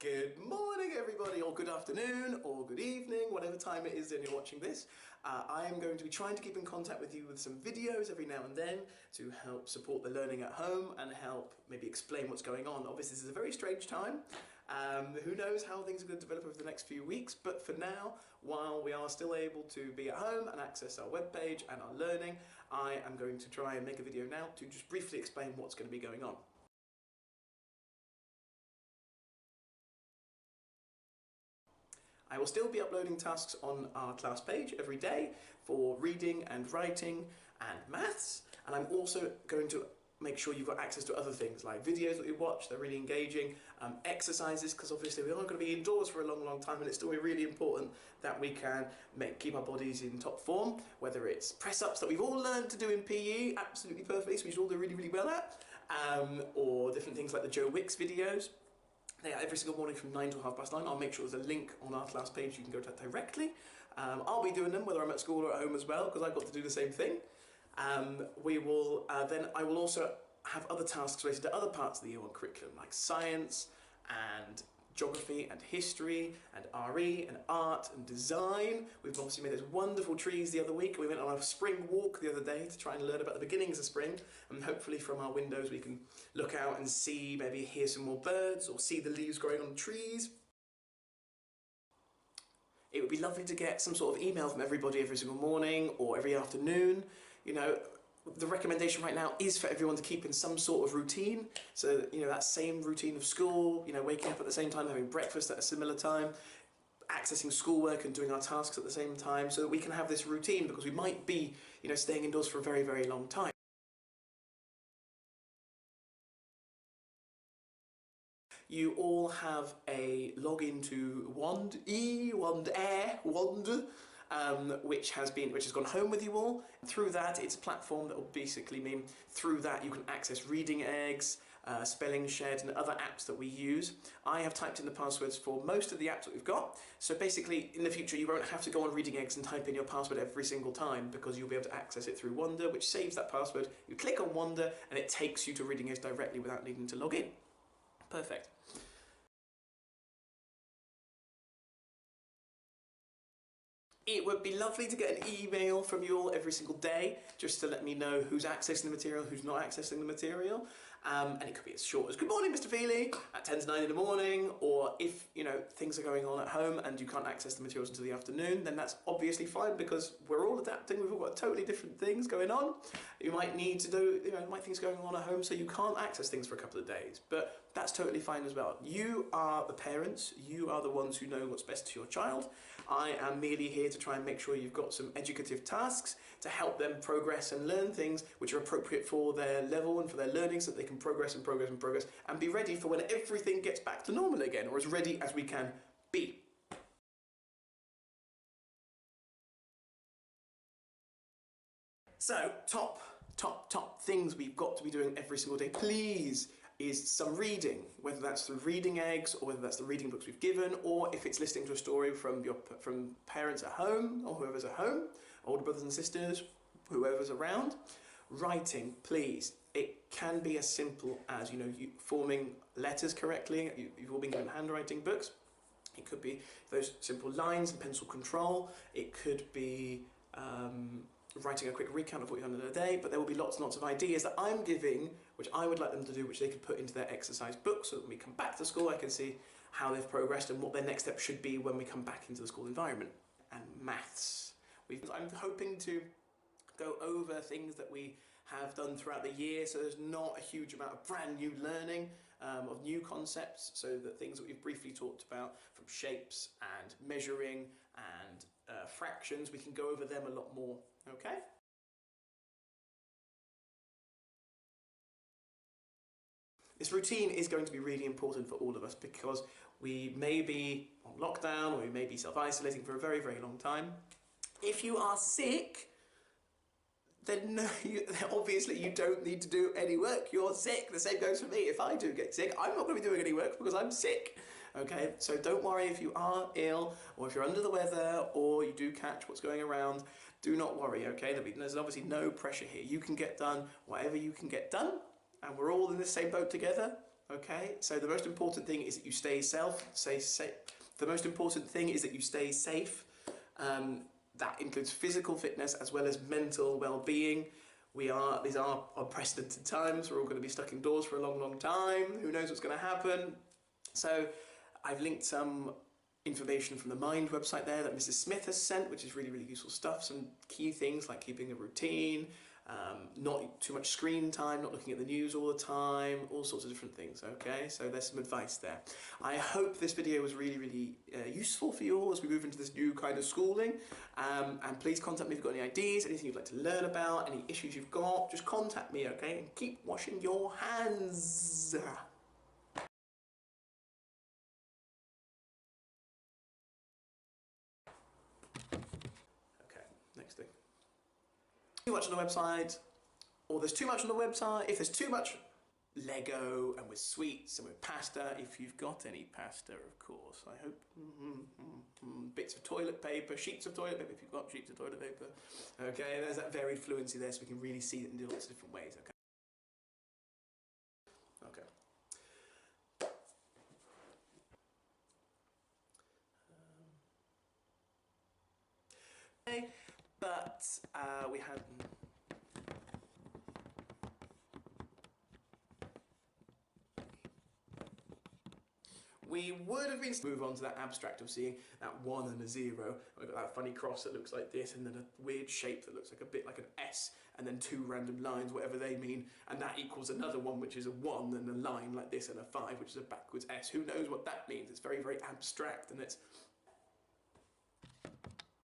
Good morning everybody, or good afternoon, or good evening, whatever time it is that you're watching this. I am going to be trying to keep in contact with you with some videos every now and then to help support the learning at home and help maybe explain what's going on. Obviously this is a very strange time. Who knows how things are going to develop over the next few weeks, but for now, while we are still able to be at home and access our webpage and our learning, I am going to try and make a video now to just briefly explain what's going to be going on. I will still be uploading tasks on our class page every day for reading and writing and maths, and I'm also going to make sure you've got access to other things like videos that we watch, they're really engaging, exercises, because obviously we aren't going to be indoors for a long time, and it's still really important that we can keep our bodies in top form, whether it's press-ups that we've all learned to do in PE absolutely perfectly, so we should all do really well at, or different things like the Joe Wicks videos. They are every single morning from 9 till 9:30. I'll make sure there's a link on our class page, you can go to that directly. I'll be doing them whether I'm at school or at home as well, because I've got to do the same thing. Then I will also have other tasks related to other parts of the Year 1 curriculum, like science and geography and history and RE and art and design. We've obviously made those wonderful trees the other week. We went on a spring walk the other day to try and learn about the beginnings of spring, and hopefully from our windows we can look out and see, maybe hear some more birds or see the leaves growing on the trees. It would be lovely to get some sort of email from everybody every single morning or every afternoon. You know, the recommendation right now is for everyone to keep in some sort of routine, so that, you know, that same routine of school, you know, waking up at the same time, having breakfast at a similar time, accessing schoolwork and doing our tasks at the same time, so that we can have this routine, because we might be, you know, staying indoors for a very long time. You all have a login to Wand, which has gone home with you all. Through that, it's a platform that will basically mean through that you can access Reading Eggs, Spelling Shed, and other apps that we use. I have typed in the passwords for most of the apps that we've got, so basically in the future you won't have to go on Reading Eggs and type in your password every single time, because you'll be able to access it through Wonder, which saves that password. You click on Wonder and it takes you to Reading Eggs directly without needing to log in. Perfect. It would be lovely to get an email from you all every single day, just to let me know who's accessing the material, who's not accessing the material. And it could be as short as, "Good morning, Mr. Feely," at 10 to 9 in the morning, or if, you know, things are going on at home and you can't access the materials until the afternoon, then that's obviously fine, because we're all adapting, we've all got totally different things going on. You might need to do, you know, things going on at home, so you can't access things for a couple of days, but that's totally fine as well. You are the parents, you are the ones who know what's best to your child. I am merely here to try and make sure you've got some educative tasks to help them progress and learn things which are appropriate for their level and for their learning, so that they can progress and be ready for when everything gets back to normal again, or as ready as we can be. So, top things we've got to be doing every single day, please, is some reading, whether that's through Reading Eggs, or whether that's the reading books we've given, or if it's listening to a story from parents at home, or whoever's at home, older brothers and sisters, whoever's around. Writing, please. It can be as simple as, you know, forming letters correctly. You've all been given handwriting books. It could be those simple lines and pencil control. It could be writing a quick recount of what you've done in a day, but there will be lots and lots of ideas that I'm giving, which I would like them to do, which they could put into their exercise book, so that when we come back to school I can see how they've progressed and what their next step should be when we come back into the school environment. And maths. I'm hoping to go over things that we have done throughout the year, so there's not a huge amount of brand new learning of new concepts, so that things that we've briefly talked about, from shapes and measuring and fractions, we can go over them a lot more, okay? This routine is going to be really important for all of us, because we may be on lockdown, or we may be self-isolating for a very long time. If you are sick, then no, obviously you don't need to do any work. You're sick. The same goes for me. If I do get sick, I'm not going to be doing any work because I'm sick. Okay, so don't worry if you are ill, or if you're under the weather, or you do catch what's going around. Do not worry, okay? There's obviously no pressure here. You can get done whatever you can get done, and we're all in the same boat together. Okay, so the most important thing is that you stay safe. The most important thing is that you stay safe. That includes physical fitness as well as mental well-being. These are unprecedented times. We're all going to be stuck indoors for a long, long time. Who knows what's going to happen? So I've linked some information from the Mind website there that Mrs. Smith has sent, which is really, really useful stuff. Some key things like keeping a routine, not too much screen time, not looking at the news all the time, all sorts of different things, okay? So there's some advice there. I hope this video was really, really useful for you all as we move into this new kind of schooling. And please contact me if you've got any ideas, anything you'd like to learn about, any issues you've got, just contact me, okay? And keep washing your hands. Okay, next thing. Too much on the website, or there's too much on the website. If there's too much Lego and with sweets and with pasta, if you've got any pasta, of course, I hope. Bits of toilet paper, sheets of toilet paper, if you've got sheets of toilet paper. Okay, there's that varied fluency there so we can really see it in lots of different ways, okay? Okay. But we had... We would have been move on to that abstract of seeing that 1 and a 0. We've got that funny cross that looks like this, and then a weird shape that looks like a bit like an S, and then 2 random lines, whatever they mean, and that equals another one, which is a 1, and a line like this, and a 5, which is a backwards S. Who knows what that means? It's very, very abstract, and it's